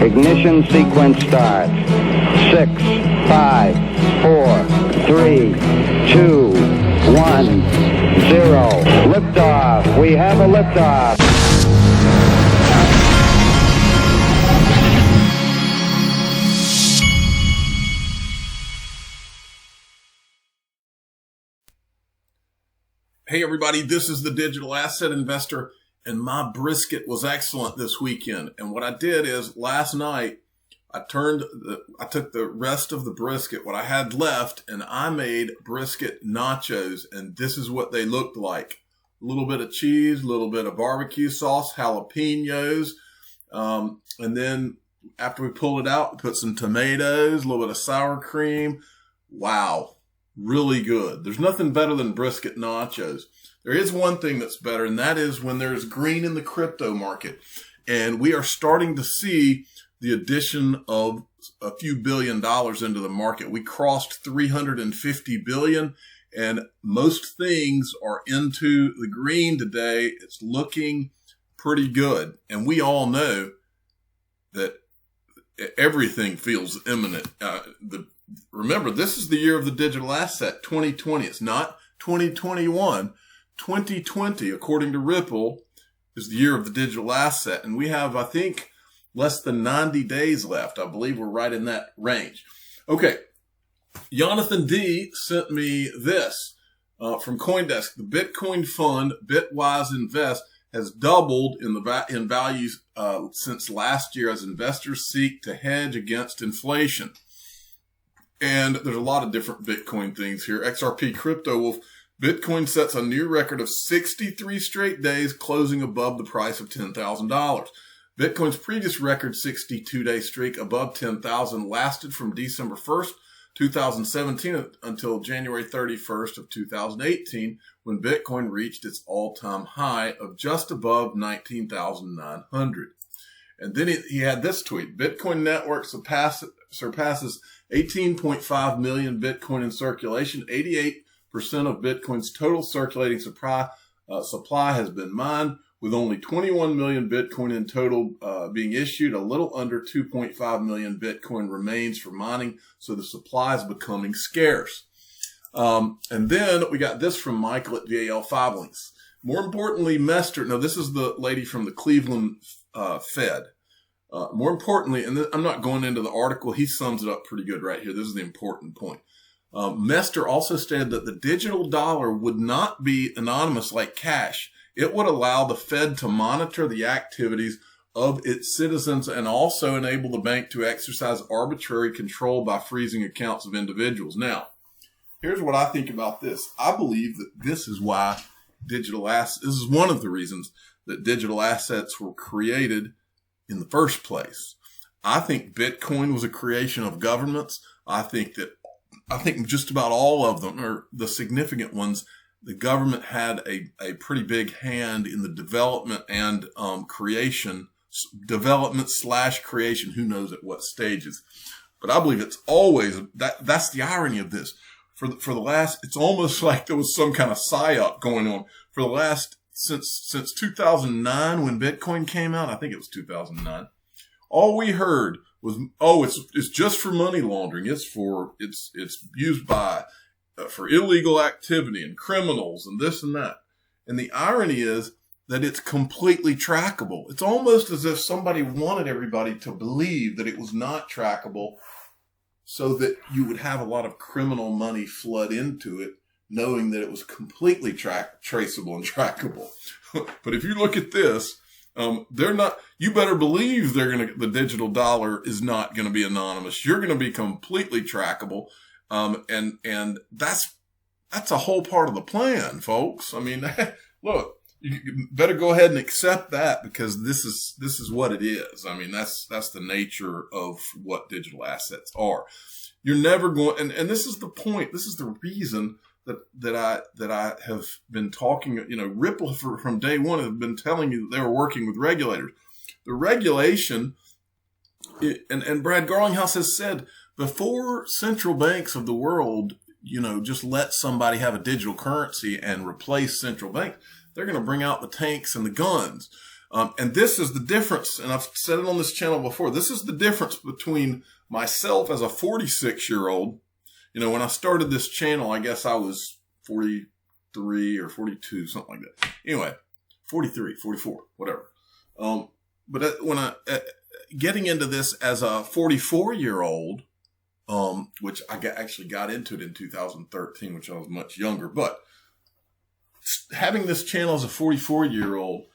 Ignition sequence starts. 6, 5, 4, 3, 2, 1, 0. Liftoff. We have a liftoff. Hey everybody, this is the Digital Asset Investor, and my brisket was excellent this weekend. And what I did is last night I took the rest of the brisket, what I had left, and I made brisket nachos, and this is what they looked like. A little bit of cheese, a little bit of barbecue sauce, jalapenos, and then after we pulled it out, we put some tomatoes, a little bit of sour cream. Wow. Really good. There's nothing better than brisket nachos. There is one thing that's better, and that is when there's green in the crypto market. And we are starting to see the addition of a few $1 billion into the market. We crossed 350 billion, and most things are into the green today. It's looking pretty good. And we all know that everything feels imminent. Remember, this is the year of the digital asset, 2020. It's not 2021. 2020, according to Ripple, is the year of the digital asset. And we have, I think, less than 90 days left. I believe we're right in that range. Okay. Jonathan D. sent me this from CoinDesk. The Bitcoin fund, Bitwise Invest, has doubled in value since last year as investors seek to hedge against inflation. And there's a lot of different Bitcoin things here. XRP Crypto Wolf. Bitcoin sets a new record of 63 straight days, closing above the price of $10,000. Bitcoin's previous record 62-day streak above 10,000 lasted from December 1st, 2017 until January 31st of 2018, when Bitcoin reached its all-time high of just above 19,900. And then he had this tweet. Bitcoin network surpasses 18.5 million Bitcoin in circulation. 88% of Bitcoin's total circulating supply has been mined, with only 21 million Bitcoin in total being issued. A little under 2.5 million Bitcoin remains for mining, so the supply is becoming scarce. And then we got this from Michael at VAL5 Links. More importantly, Mester, now this is the lady from the Cleveland Fed. More importantly, and I'm not going into the article, he sums it up pretty good right here. This is the important point. Mester also stated that the digital dollar would not be anonymous like cash. It would allow the Fed to monitor the activities of its citizens and also enable the bank to exercise arbitrary control by freezing accounts of individuals. Now, here's what I think about this. I believe that this is why this is one of the reasons that digital assets were created in the first place. I think Bitcoin was a creation of governments. I think just about all of them, or the significant ones, the government had a pretty big hand in the development and creation, development/creation, who knows at what stages. But I believe it's always, that's the irony of this. For the last, it's almost like there was some kind of psyop going on for the last, since 2009 when Bitcoin came out. I think it was 2009. All we heard was, it's just for money laundering. It's used for illegal activity and criminals and this and that. And the irony is that it's completely trackable. It's almost as if somebody wanted everybody to believe that it was not trackable so that you would have a lot of criminal money flood into it, knowing that it was completely traceable and trackable. But if you look at this, they're not, you better believe the digital dollar is not going to be anonymous. You're going to be completely trackable. And that's a whole part of the plan, folks. I mean, look, you better go ahead and accept that, because this is what it is. I mean, that's the nature of what digital assets are. You're never going, and this is the point. This is the reason that I have been talking, Ripple from day one have been telling you that they were working with regulators. The regulation, and Brad Garlinghouse has said, before central banks of the world, just let somebody have a digital currency and replace central banks, they're going to bring out the tanks and the guns. And this is the difference, and I've said it on this channel before, this is the difference between myself as a 46-year-old. You know, when I started this channel, I guess I was 43 or 42, something like that. Anyway, 43, 44, whatever. But when getting into this as a 44-year-old, which I actually got into it in 2013, which I was much younger, but having this channel as a 44-year-old,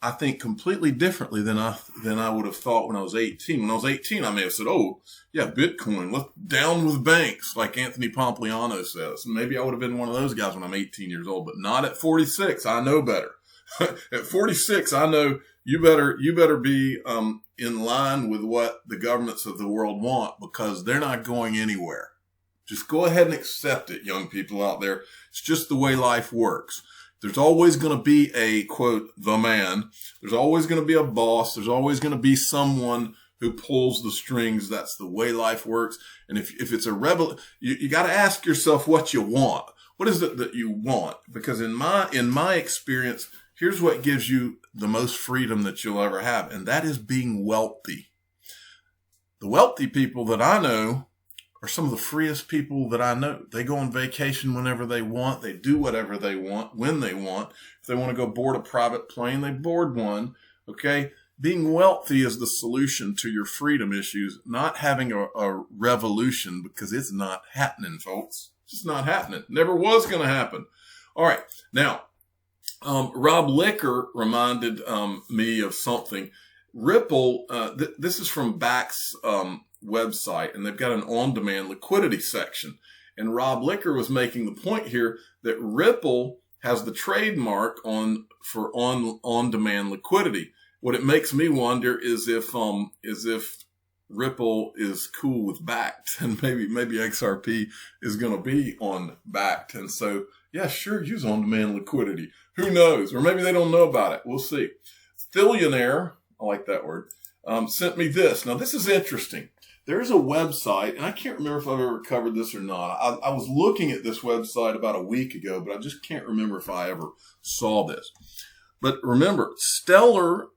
I think completely differently than I would have thought when I was 18. When I was 18, I may have said, oh, yeah, Bitcoin, let's down with banks, like Anthony Pompliano says. Maybe I would have been one of those guys when I'm 18 years old, but not at 46. I know better. At 46, I know you better be in line with what the governments of the world want, because they're not going anywhere. Just go ahead and accept it, young people out there. It's just the way life works. There's always going to be a, quote, the man. There's always going to be a boss. There's always going to be someone who pulls the strings. That's the way life works. And if it's a rebel, you got to ask yourself what you want. What is it that you want? Because in my experience, here's what gives you the most freedom that you'll ever have, and that is being wealthy. The wealthy people that I know are some of the freest people that I know. They go on vacation whenever they want. They do whatever they want, when they want. If they want to go board a private plane, they board one. Okay? Being wealthy is the solution to your freedom issues, not having a revolution, because it's not happening, folks. It's just not happening. Never was going to happen. All right. Now, Rob Licker reminded me of something. Ripple, this is from Back's website, and they've got an on-demand liquidity section. And Rob Licker was making the point here that Ripple has the trademark for on-demand liquidity. What it makes me wonder is if Ripple is cool with Backed, and maybe XRP is going to be on Backed. And so, yeah, sure, use on-demand liquidity. Who knows? Or maybe they don't know about it. We'll see. Thillionaire, I like that word, sent me this. Now, this is interesting. There's a website, and I can't remember if I've ever covered this or not. I was looking at this website about a week ago, but I just can't remember if I ever saw this. But remember, Stellar,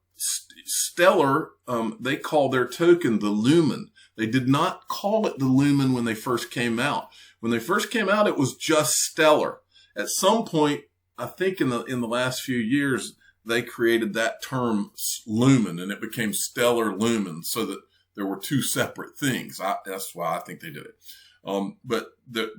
they call their token the Lumen. They did not call it the Lumen when they first came out. When they first came out, it was just Stellar. At some point, I think in the last few years, they created that term Lumen, and it became Stellar Lumen, so that there were two separate things. That's why I think they did it. But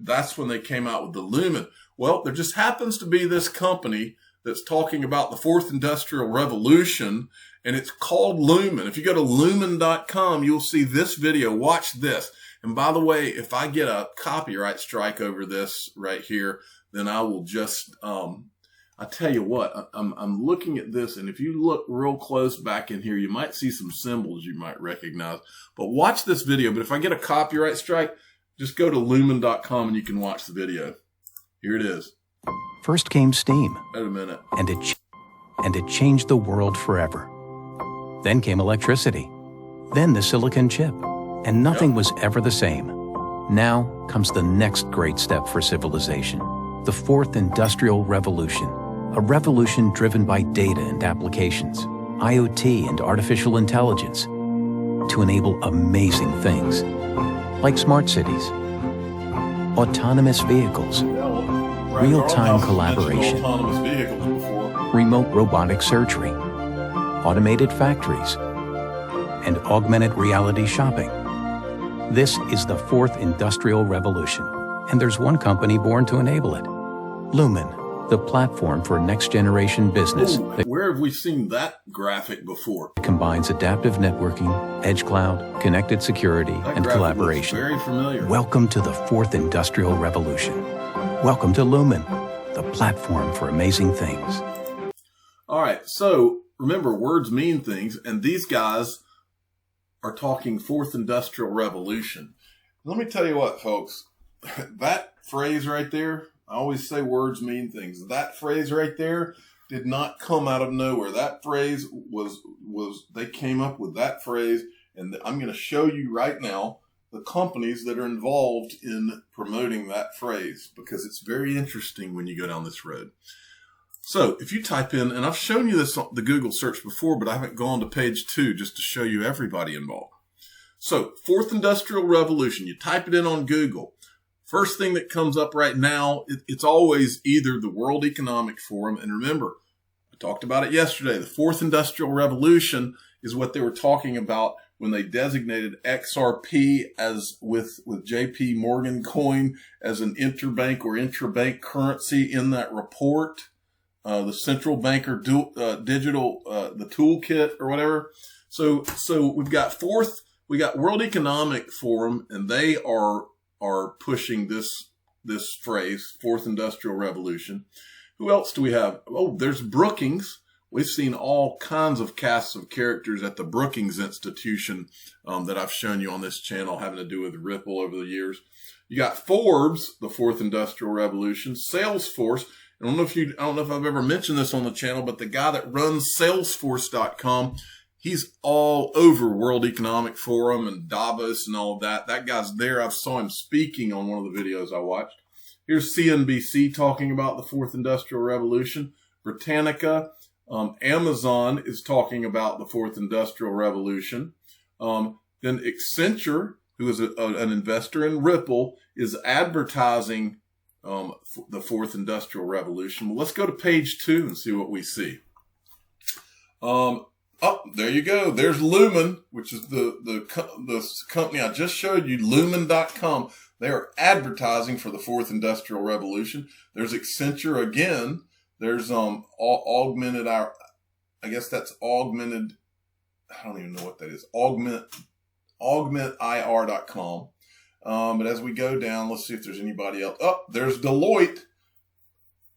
that's when they came out with the Lumen. Well, there just happens to be this company that's talking about the fourth industrial revolution, and it's called Lumen. If you go to lumen.com, you'll see this video. Watch this. And by the way, if I get a copyright strike over this right here, then I will just, I tell you what, I'm looking at this, and if you look real close back in here, you might see some symbols you might recognize. But watch this video. But if I get a copyright strike, just go to lumen.com and you can watch the video. Here it is. First came steam. Wait a minute. And it changed the world forever. Then came electricity. Then the silicon chip. And nothing was ever the same. Now comes the next great step for civilization. The fourth industrial revolution. A revolution driven by data and applications, IoT and artificial intelligence, to enable amazing things like smart cities, autonomous vehicles, real-time collaboration, remote robotic surgery, automated factories, and augmented reality shopping. This is the fourth industrial revolution, and there's one company born to enable it. Lumen, the platform for next-generation business. Where have we seen that graphic before? Combines adaptive networking, edge cloud, connected security, and collaboration. Very familiar. Welcome to the fourth industrial revolution. Welcome to Lumen, the platform for amazing things. All right, so remember, words mean things, and these guys are talking fourth industrial revolution. Let me tell you what, folks, that phrase right there, I always say words mean things. That phrase right there did not come out of nowhere. That phrase was they came up with that phrase, and I'm going to show you right now the companies that are involved in promoting that phrase, because it's very interesting when you go down this road. So if you type in, and I've shown you this on the Google search before, but I haven't gone to page 2 just to show you everybody involved. So fourth industrial revolution, you type it in on Google. First thing that comes up right now, it's always either the World Economic Forum. And remember, I talked about it yesterday. The fourth industrial revolution is what they were talking about when they designated XRP as with JP Morgan coin as an interbank or intrabank currency in that report. The central banker digital, the toolkit or whatever. So we've got World Economic Forum, and they are pushing this phrase, fourth industrial revolution. Who else do we have? Oh, there's Brookings. We've seen all kinds of casts of characters at the Brookings Institution that I've shown you on this channel having to do with Ripple over the years. You got Forbes, the fourth industrial revolution, Salesforce. I don't know if I've ever mentioned this on the channel, but the guy that runs Salesforce.com, he's all over World Economic Forum and Davos and all of that. That guy's there. I saw him speaking on one of the videos I watched. Here's CNBC talking about the fourth industrial revolution. Britannica. Amazon is talking about the fourth industrial revolution. Then Accenture, who is an investor in Ripple, is advertising the fourth industrial revolution. Well, let's go to page 2 and see what we see. Oh, there you go. There's Lumen, which is the company I just showed you, Lumen.com. They are advertising for the fourth industrial revolution. There's Accenture again. There's augmented I guess that's augmented. I don't even know what that is. Augmentir.com. But as we go down, let's see if there's anybody else. Oh, there's Deloitte,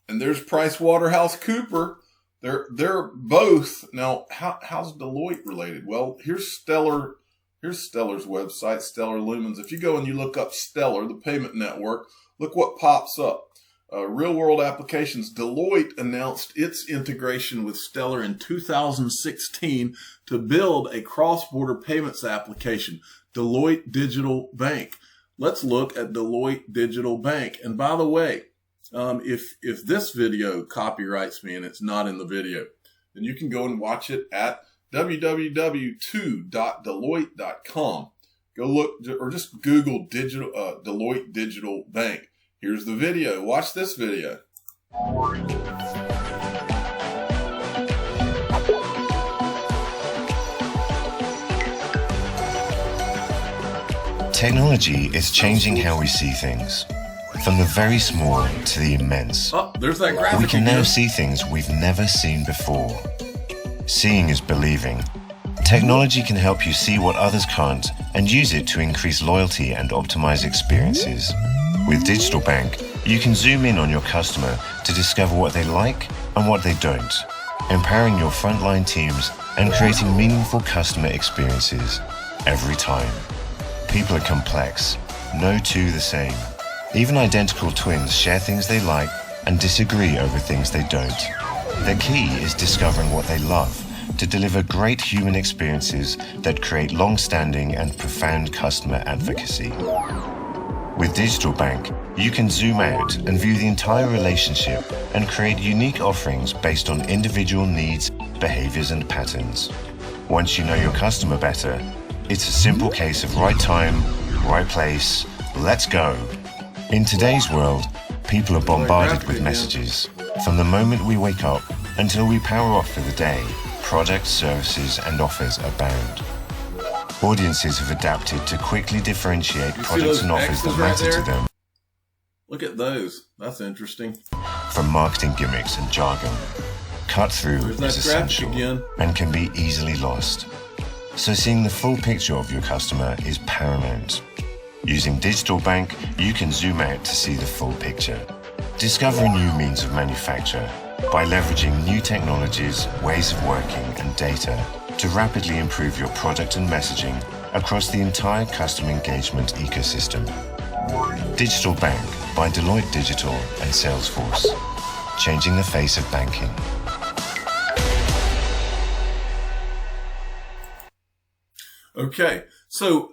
and there's PricewaterhouseCoopers. They're both. Now, how's Deloitte related? Well, here's Stellar's website, Stellar Lumens. If you go and you look up Stellar, the payment network, look what pops up. Real world applications. Deloitte announced its integration with Stellar in 2016 to build a cross-border payments application, Deloitte Digital Bank. Let's look at Deloitte Digital Bank. And by the way, if this video copyrights me and it's not in the video, then you can go and watch it at www.deloitte.com. Go look, or just Google Deloitte Digital Bank. Here's the video. Watch this video. Technology is changing how we see things, from the very small to the immense. Oh, there's that graphic. We can now see things we've never seen before. Seeing is believing. Technology can help you see what others can't and use it to increase loyalty and optimize experiences. With Digital Bank, you can zoom in on your customer to discover what they like and what they don't, empowering your frontline teams and creating meaningful customer experiences every time. People are complex, no two the same. Even identical twins share things they like and disagree over things they don't. The key is discovering what they love to deliver great human experiences that create long-standing and profound customer advocacy. With Digital Bank, you can zoom out and view the entire relationship and create unique offerings based on individual needs, behaviors, and patterns. Once you know your customer better, it's a simple case of right time, right place, let's go. In today's world, people are bombarded with messages. From the moment we wake up until we power off for the day, products, services, and offers abound. Audiences have adapted to quickly differentiate products and offers that matter to them. Look at those. That's interesting. From marketing gimmicks and jargon, cut through is essential and can be easily lost. So seeing the full picture of your customer is paramount. Using Digital Bank, you can zoom out to see the full picture. Discover new means of manufacture by leveraging new technologies, ways of working, and data to rapidly improve your product and messaging across the entire customer engagement ecosystem. Digital Bank by Deloitte Digital and Salesforce, changing the face of banking. Okay, so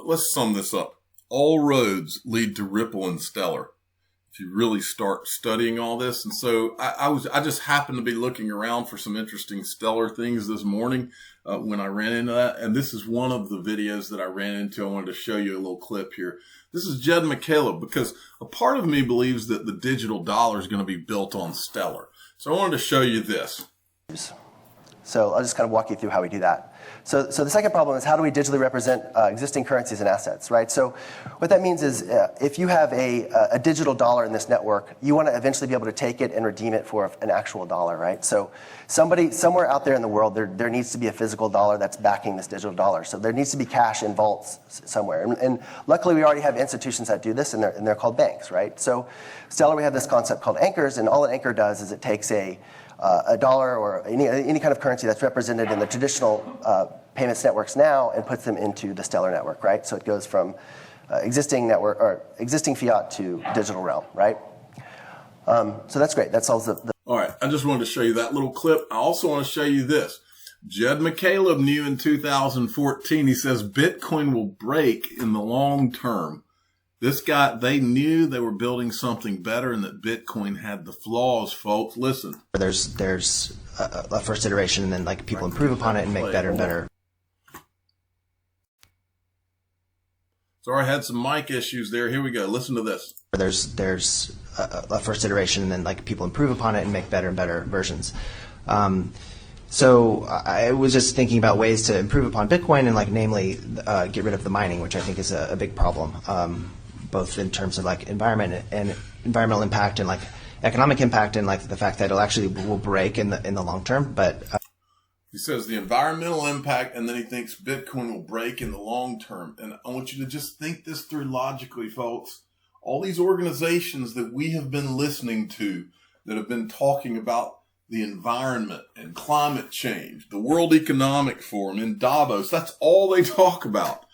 let's sum this up. All roads lead to Ripple and Stellar. if you really start studying all this. And so I just happened to be looking around for some interesting Stellar things this morning when I ran into that. And this is one of the videos that I ran into. I wanted to show you a little clip here. This is Jed McCaleb, because a part of me believes that the digital dollar is going to be built on Stellar. So I wanted to show you this. So I'll just kind of walk you through how we do that. So the second problem is, how do we digitally represent existing currencies and assets, right? So what that means is if you have a digital dollar in this network, you want to eventually be able to take it and redeem it for an actual dollar, right? So somewhere out there in the world, there needs to be a physical dollar that's backing this digital dollar. So there needs to be cash in vaults somewhere. And luckily, we already have institutions that do this, and they're called banks, right? So Stellar, we have this concept called anchors, and all an anchor does is it takes a dollar or any kind of currency that's represented in the traditional payments networks now and puts them into the Stellar network, right? So it goes from existing network or existing fiat to digital realm, right? So that's great. That solves the. All right. I just wanted to show you that little clip. I also want to show you this. Jed McCaleb knew in 2014, he says Bitcoin will break in the long term. This guy, they knew they were building something better and that Bitcoin had the flaws, folks. Listen. There's a first iteration, and then like people improve upon it and make better and better. Sorry, I had some mic issues there. Here we go. Listen to this. There's a first iteration, and then like people improve upon it and make better and better versions. So I was just thinking about ways to improve upon Bitcoin, and like namely get rid of the mining, which I think is a big problem. Both in terms of like environment and environmental impact and like economic impact, and like the fact that it actually will break in the long term. But he says the environmental impact, and then he thinks Bitcoin will break in the long term. And I want you to just think this through logically, folks. All these organizations that we have been listening to that have been talking about the environment and climate change, the World Economic Forum in Davos, that's all they talk about.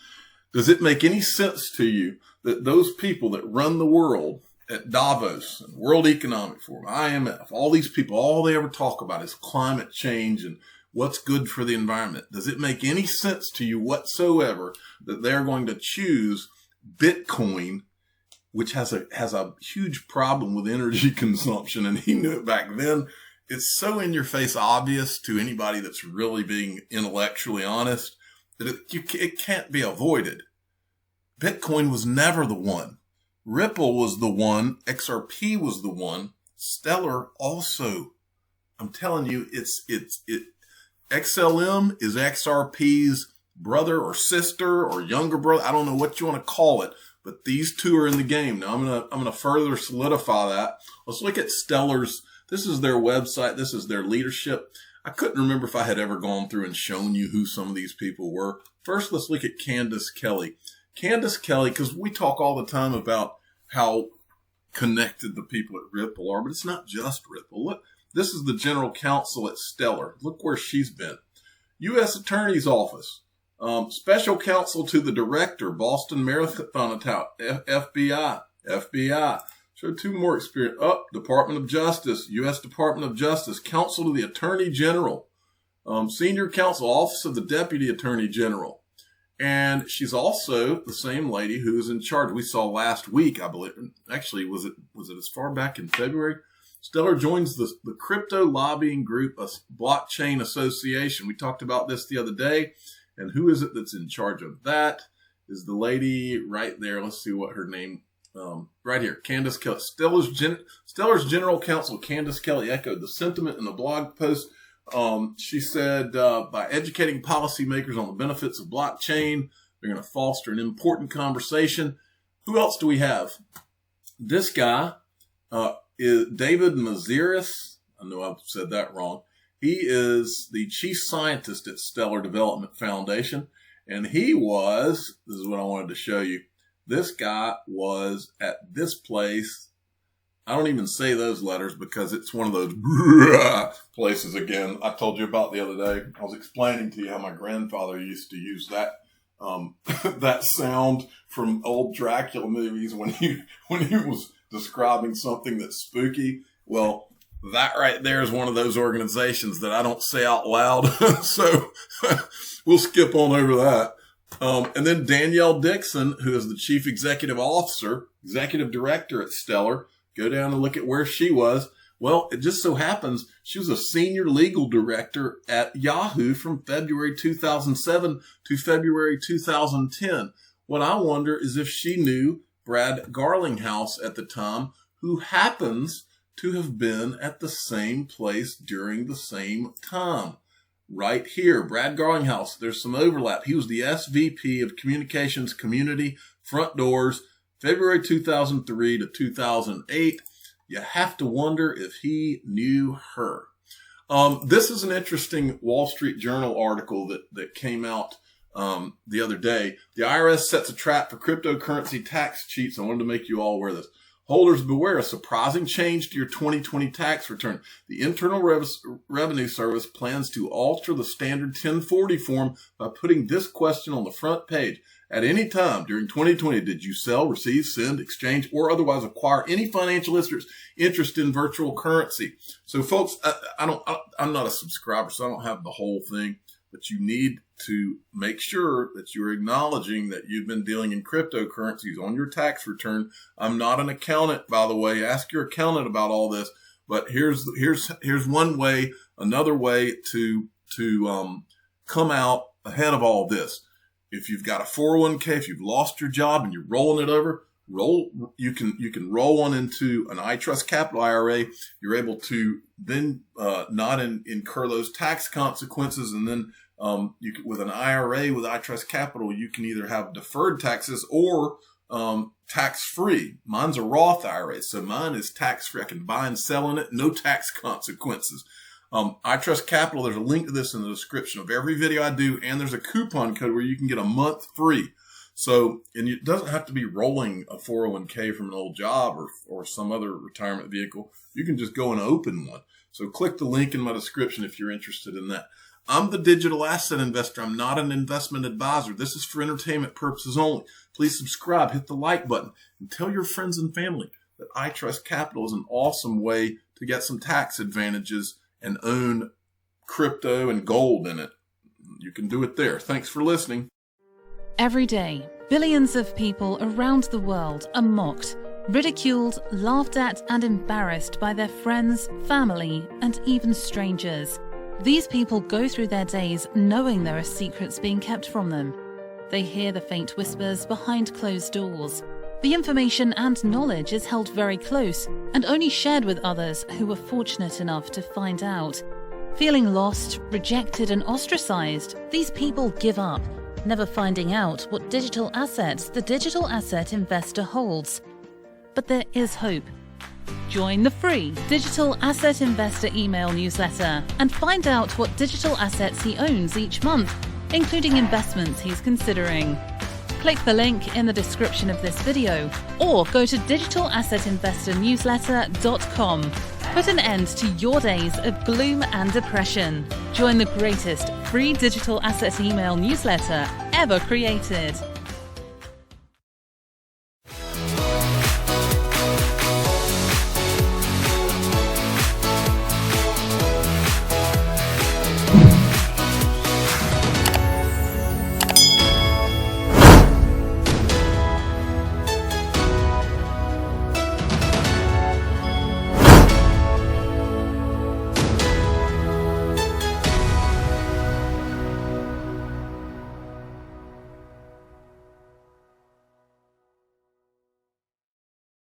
Does it make any sense to you that those people that run the world at Davos, and World Economic Forum, IMF, all these people, all they ever talk about is climate change and what's good for the environment? Does it make any sense to you whatsoever that they're going to choose Bitcoin, which has a huge problem with energy consumption? And he knew it back then. It's so in your face obvious to anybody that's really being intellectually honest that it can't be avoided. Bitcoin was never the one. Ripple was the one. XRP was the one. Stellar also. I'm telling you, XLM is XRP's brother or sister or younger brother. I don't know what you want to call it, but these two are in the game. Now I'm gonna further solidify that. Let's look at Stellar's. This is their website. This is their leadership. I couldn't remember if I had ever gone through and shown you who some of these people were. First, let's look at Candace Kelly. Candace Kelly, because we talk all the time about how connected the people at Ripple are, but it's not just Ripple. Look, this is the general counsel at Stellar. Look where she's been. U.S. Attorney's Office, special counsel to the director, Boston Marathon Attack, FBI. Show two more experience. Department of Justice, U.S. Department of Justice, counsel to the Attorney General, senior counsel, Office of the Deputy Attorney General. And she's also the same lady who is in charge. We saw last week, I believe. Actually, was it as far back in February? Stellar joins the crypto lobbying group, a blockchain association. We talked about this the other day. And who is it that's in charge of that? Is the lady right there. Let's see what her name right here, Candace Kelly. Stellar's general counsel, Candace Kelly, echoed the sentiment in the blog post. She said, by educating policymakers on the benefits of blockchain, they're going to foster an important conversation. Who else do we have? This guy is David Maziris. I know I've said that wrong. He is the chief scientist at Stellar Development Foundation. And this is what I wanted to show you. This guy was at this place. I don't even say those letters because it's one of those places again I told you about the other day. I was explaining to you how my grandfather used to use that that sound from old Dracula movies when he was describing something that's spooky. Well, that right there is one of those organizations that I don't say out loud. So we'll skip on over that. And then Danielle Dixon, who is the chief executive officer, executive director at Stellar, go down and look at where she was. Well, it just so happens she was a senior legal director at Yahoo from February 2007 to February 2010. What I wonder is if she knew Brad Garlinghouse at the time, who happens to have been at the same place during the same time. Right here, Brad Garlinghouse, there's some overlap. He was the SVP of Communications Community Front Doors, February 2003 to 2008. You have to wonder if he knew her. This is an interesting Wall Street Journal article that came out the other day. The IRS sets a trap for cryptocurrency tax cheats. I wanted to make you all aware of this. Holders beware, a surprising change to your 2020 tax return. The Internal Revenue Service plans to alter the standard 1040 form by putting this question on the front page. At any time during 2020, did you sell, receive, send, exchange, or otherwise acquire any financial interest in virtual currency? So folks, I'm not a subscriber, so I don't have the whole thing, but you need to make sure that you're acknowledging that you've been dealing in cryptocurrencies on your tax return. I'm not an accountant, by the way. Ask your accountant about all this. But here's one way, another way to come out ahead of all this. If you've got a 401k, if you've lost your job and you're rolling it over, you can roll one into an iTrustCapital IRA. You're able to then not incur those tax consequences, and then with an IRA with iTrustCapital, you can either have deferred taxes or tax-free. Mine's a Roth IRA, so mine is tax-free. I can buy and sell in it, no tax consequences. iTrustCapital, there's a link to this in the description of every video I do, and there's a coupon code where you can get a month free. So, and it doesn't have to be rolling a 401k from an old job or some other retirement vehicle. You can just go and open one. So click the link in my description if you're interested in that. I'm the digital asset investor. I'm not an investment advisor. This is for entertainment purposes only. Please subscribe, hit the like button, and tell your friends and family that iTrustCapital is an awesome way to get some tax advantages and own crypto and gold in it. You can do it there. Thanks for listening. Every day, billions of people around the world are mocked, ridiculed, laughed at, and embarrassed by their friends, family, and even strangers. These people go through their days knowing there are secrets being kept from them. They hear the faint whispers behind closed doors. The information and knowledge is held very close and only shared with others who were fortunate enough to find out. Feeling lost, rejected, and ostracized, these people give up, never finding out what digital assets the digital asset investor holds. But there is hope. Join the free Digital Asset Investor email newsletter and find out what digital assets he owns each month, including investments he's considering. Click the link in the description of this video or go to digitalassetinvestornewsletter.com. Put an end to your days of gloom and depression. Join the greatest free digital asset email newsletter ever created.